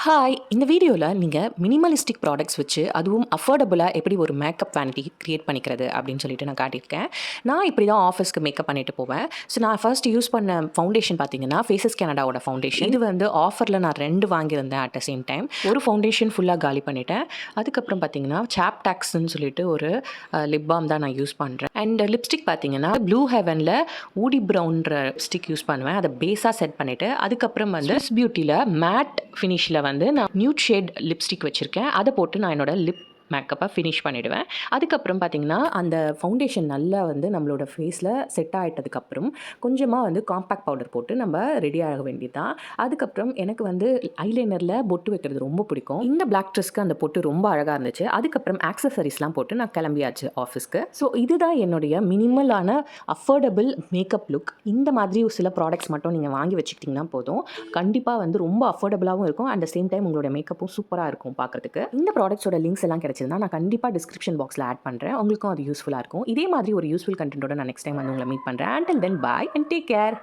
Hi! இந்த வீடியோல நீங்க மினிமலிஸ்டிக் ப்ராடக்ட்ஸ் வச்சு, அதுவும் அஃபோர்டபுளா எப்படி ஒரு மேக்கப் வேனிட்டி கிரியேட் பண்ணிக்கிறது அப்படின்னு சொல்லிட்டு நான் காட்டியிருக்கேன். நான் இப்படி தான் ஆஃபீஸ்க்கு மேக்கப் பண்ணிட்டு போவேன். ஸோ நான் ஃபர்ஸ்ட் யூஸ் பண்ண ஃபவுண்டேஷன் பார்த்தீங்கன்னா, ஃபேஸஸ் கனடாவோட ஃபவுண்டேஷன். இது வந்து ஆஃபர்ல நான் 2 வாங்கியிருந்தேன் அட் த சேம் டைம். ஒரு ஃபவுண்டேஷன் ஃபுல்லா காலி பண்ணிட்டேன். அதுக்கப்புறம் பார்த்தீங்கன்னா, சாப்டாக்ஸ்ன்னு சொல்லிட்டு ஒரு லிப் பாம் தான் நான் யூஸ் பண்றேன். அண்ட் லிப்ஸ்டிக் பார்த்தீங்கன்னா, ப்ளூ ஹெவன்ல ஊடி ப்ரவுன்ற லிப்ஸ்டிக் யூஸ் பண்ணுவேன். அத பேஸா செட் பண்ணிட்டு, அதுக்கப்புறம் வந்து ஸ்விஸ் பியூட்டில மேட் ஃபினிஷ்ல வந்து நான் நியூட் ஷேட் லிப்ஸ்டிக் வச்சுருக்கேன். அதை போட்டு நான் என்னோட லிப் மேக்கப்பை ஃபினிஷ் பண்ணிவிடுவேன். அதுக்கப்புறம் பார்த்திங்கன்னா, அந்த ஃபவுண்டேஷன் நல்லா வந்து நம்மளோட ஃபேஸில் செட் ஆகிட்டதுக்கப்புறம் கொஞ்சமாக வந்து காம்பேக்ட் பவுடர் போட்டு நம்ம ரெடி ஆக வேண்டியது தான். அதுக்கப்புறம் எனக்கு வந்து ஐலைனரில் பொட்டு வைக்கிறது ரொம்ப பிடிக்கும். இந்த பிளாக் ட்ரெஸ்க்கு அந்த பொட்டு ரொம்ப அழகாக இருந்துச்சு. அதுக்கப்புறம் ஆக்சசரிஸ்லாம் போட்டு நான் கிளம்பியாச்சு ஆஃபீஸ்க்கு. ஸோ இதுதான் என்னுடைய மினிமலான அஃபோர்டபுள் மேக்கப் லுக். இந்த மாதிரி சில ப்ராடக்ட்ஸ் மட்டும் நீங்கள் வாங்கி வச்சுக்கிட்டிங்கன்னா போதும். கண்டிப்பாக வந்து ரொம்ப அஃபோர்டபுளாகவும் இருக்கும். அட் த சேம் டைம் உங்களோட மேக்கப்பும் சூப்பராக இருக்கும் பார்க்குறதுக்கு. இந்த ப்ராடக்ட்ஸோட லிங்க்ஸ் எல்லாம் கிடைச்சதுன்னா நான் கண்டிப்பாக டிஸ்கிரிப்ஷன் பாக்ஸில் ஆட் பண்ணுறேன். உங்களுக்கும் அது யூஸ்ஃபுல்லாக இருக்கும். இதே மாதிரி ஒரு யூஸ்ஃபுல் கண்டென்ட்டோட நான் நெக்ஸ்ட் டைம் வந்து உங்களை மீட் பண்ணுறேன். Until then, bye and take care.